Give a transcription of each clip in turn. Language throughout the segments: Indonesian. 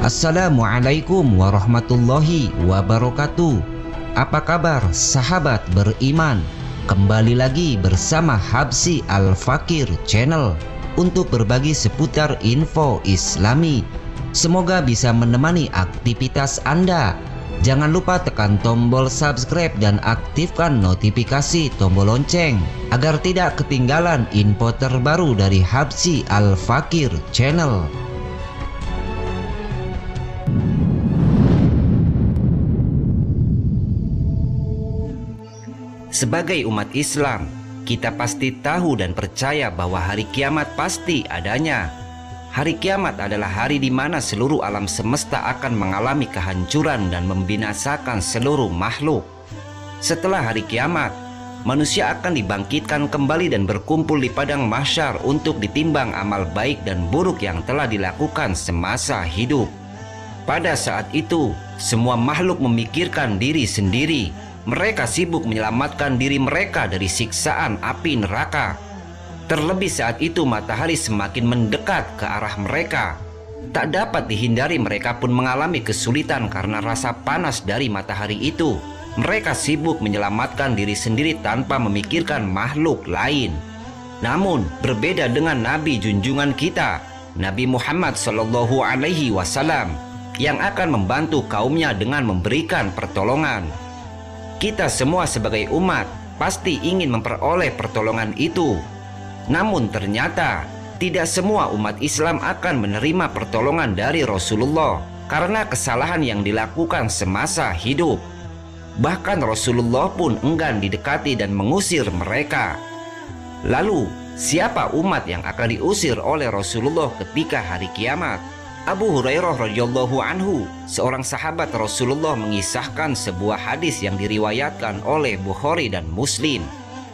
Assalamualaikum warahmatullahi wabarakatuh. Apa kabar sahabat beriman? Kembali lagi bersama Habsy Al-Fakir Channel untuk berbagi seputar info Islami. Semoga bisa menemani aktivitas Anda. Jangan lupa tekan tombol subscribe dan aktifkan notifikasi tombol lonceng agar tidak ketinggalan info terbaru dari Habsy Al-Fakir Channel. Sebagai umat Islam, kita pasti tahu dan percaya bahwa hari kiamat pasti adanya. Hari kiamat adalah hari di mana seluruh alam semesta akan mengalami kehancuran dan membinasakan seluruh makhluk. Setelah hari kiamat, manusia akan dibangkitkan kembali dan berkumpul di padang mahsyar untuk ditimbang amal baik dan buruk yang telah dilakukan semasa hidup. Pada saat itu, semua makhluk memikirkan diri sendiri. Mereka sibuk menyelamatkan diri mereka dari siksaan api neraka. Terlebih saat itu matahari semakin mendekat ke arah mereka. Tak dapat dihindari, mereka pun mengalami kesulitan karena rasa panas dari matahari itu. Mereka sibuk menyelamatkan diri sendiri tanpa memikirkan makhluk lain. Namun berbeda dengan Nabi junjungan kita, Nabi Muhammad SAW, yang akan membantu kaumnya dengan memberikan pertolongan. Kita semua sebagai umat pasti ingin memperoleh pertolongan itu. Namun ternyata tidak semua umat Islam akan menerima pertolongan dari Rasulullah karena kesalahan yang dilakukan semasa hidup. Bahkan Rasulullah pun enggan didekati dan mengusir mereka. Lalu siapa umat yang akan diusir oleh Rasulullah ketika hari kiamat? Abu Hurairah radhiyallahu anhu, seorang sahabat Rasulullah, mengisahkan sebuah hadis yang diriwayatkan oleh Bukhari dan Muslim.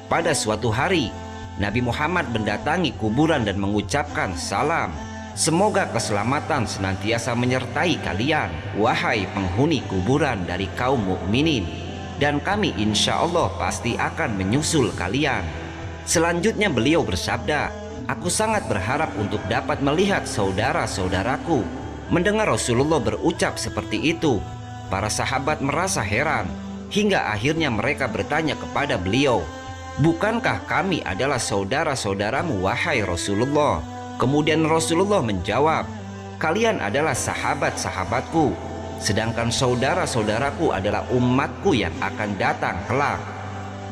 Pada suatu hari, Nabi Muhammad mendatangi kuburan dan mengucapkan salam. Semoga keselamatan senantiasa menyertai kalian, wahai penghuni kuburan dari kaum mukminin, dan kami insya Allah pasti akan menyusul kalian. Selanjutnya beliau bersabda, aku sangat berharap untuk dapat melihat saudara-saudaraku. Mendengar Rasulullah berucap seperti itu, para sahabat merasa heran, hingga akhirnya mereka bertanya kepada beliau, bukankah kami adalah saudara-saudaramu wahai Rasulullah? Kemudian Rasulullah menjawab, kalian adalah sahabat-sahabatku, sedangkan saudara-saudaraku adalah umatku yang akan datang kelak.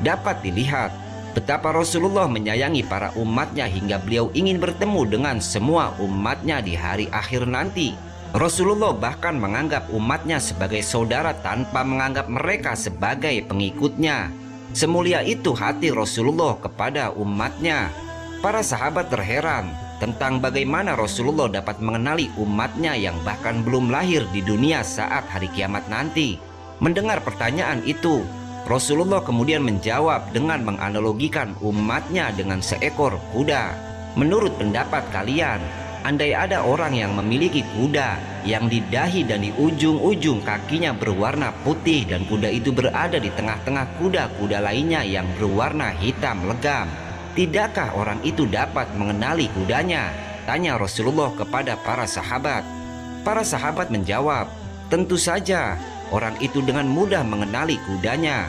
Dapat dilihat betapa Rasulullah menyayangi para umatnya hingga beliau ingin bertemu dengan semua umatnya di hari akhir nanti. Rasulullah bahkan menganggap umatnya sebagai saudara tanpa menganggap mereka sebagai pengikutnya. Semulia itu hati Rasulullah kepada umatnya. Para sahabat terheran tentang bagaimana Rasulullah dapat mengenali umatnya yang bahkan belum lahir di dunia saat hari kiamat nanti. Mendengar pertanyaan itu, Rasulullah kemudian menjawab dengan menganalogikan umatnya dengan seekor kuda. Menurut pendapat kalian, andai ada orang yang memiliki kuda yang di dahi dan di ujung-ujung kakinya berwarna putih dan kuda itu berada di tengah-tengah kuda-kuda lainnya yang berwarna hitam legam, tidakkah orang itu dapat mengenali kudanya? Tanya Rasulullah kepada para sahabat. Para sahabat menjawab, tentu saja orang itu dengan mudah mengenali kudanya.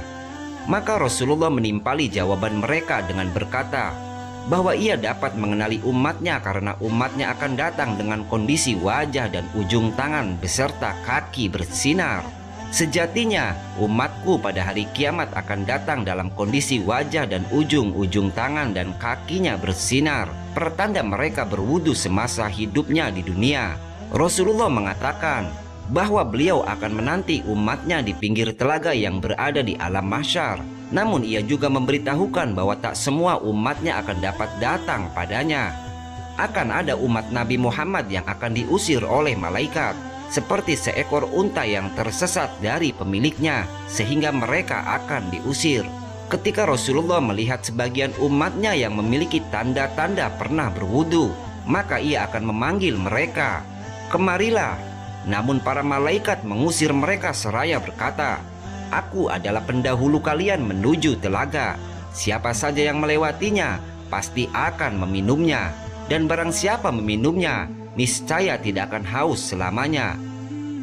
Maka Rasulullah menimpali jawaban mereka dengan berkata bahwa ia dapat mengenali umatnya karena umatnya akan datang dengan kondisi wajah dan ujung tangan beserta kaki bersinar. Sejatinya umatku pada hari kiamat akan datang dalam kondisi wajah dan ujung-ujung tangan dan kakinya bersinar, pertanda mereka berwudu semasa hidupnya di dunia. Rasulullah mengatakan bahwa beliau akan menanti umatnya di pinggir telaga yang berada di alam mahsyar. Namun ia juga memberitahukan bahwa tak semua umatnya akan dapat datang padanya. Akan ada umat Nabi Muhammad yang akan diusir oleh malaikat, seperti seekor unta yang tersesat dari pemiliknya, sehingga mereka akan diusir. Ketika Rasulullah melihat sebagian umatnya yang memiliki tanda-tanda pernah berwudu, maka ia akan memanggil mereka, kemarilah. Namun para malaikat mengusir mereka seraya berkata, aku adalah pendahulu kalian menuju telaga. Siapa saja yang melewatinya pasti akan meminumnya, dan barang siapa meminumnya niscaya tidak akan haus selamanya.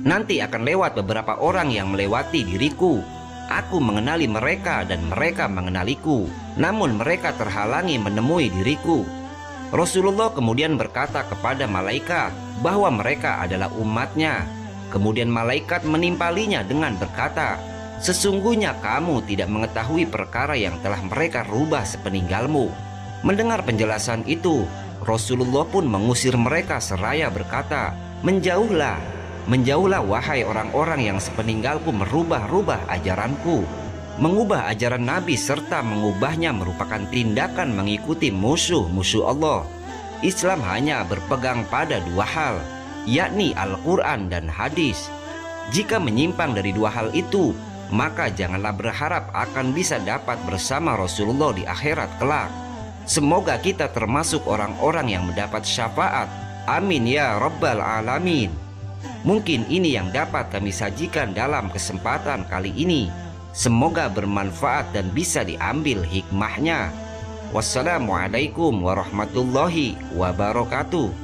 Nanti akan lewat beberapa orang yang melewati diriku. Aku mengenali mereka dan mereka mengenaliku, namun mereka terhalangi menemui diriku. Rasulullah kemudian berkata kepada malaikat bahwa mereka adalah umatnya. Kemudian malaikat menimpalinya dengan berkata, sesungguhnya kamu tidak mengetahui perkara yang telah mereka rubah sepeninggalmu. Mendengar penjelasan itu, Rasulullah pun mengusir mereka seraya berkata, menjauhlah, menjauhlah wahai orang-orang yang sepeninggalku merubah-rubah ajaranku. Mengubah ajaran Nabi serta mengubahnya merupakan tindakan mengikuti musuh-musuh Allah. Islam hanya berpegang pada dua hal, yakni Al-Quran dan hadis. Jika menyimpang dari dua hal itu, maka janganlah berharap akan bisa dapat bersama Rasulullah di akhirat kelak. Semoga kita termasuk orang-orang yang mendapat syafaat. Amin ya Rabbal Alamin. Mungkin ini yang dapat kami sajikan dalam kesempatan kali ini. Semoga bermanfaat dan bisa diambil hikmahnya. Wassalamualaikum warahmatullahi wabarakatuh.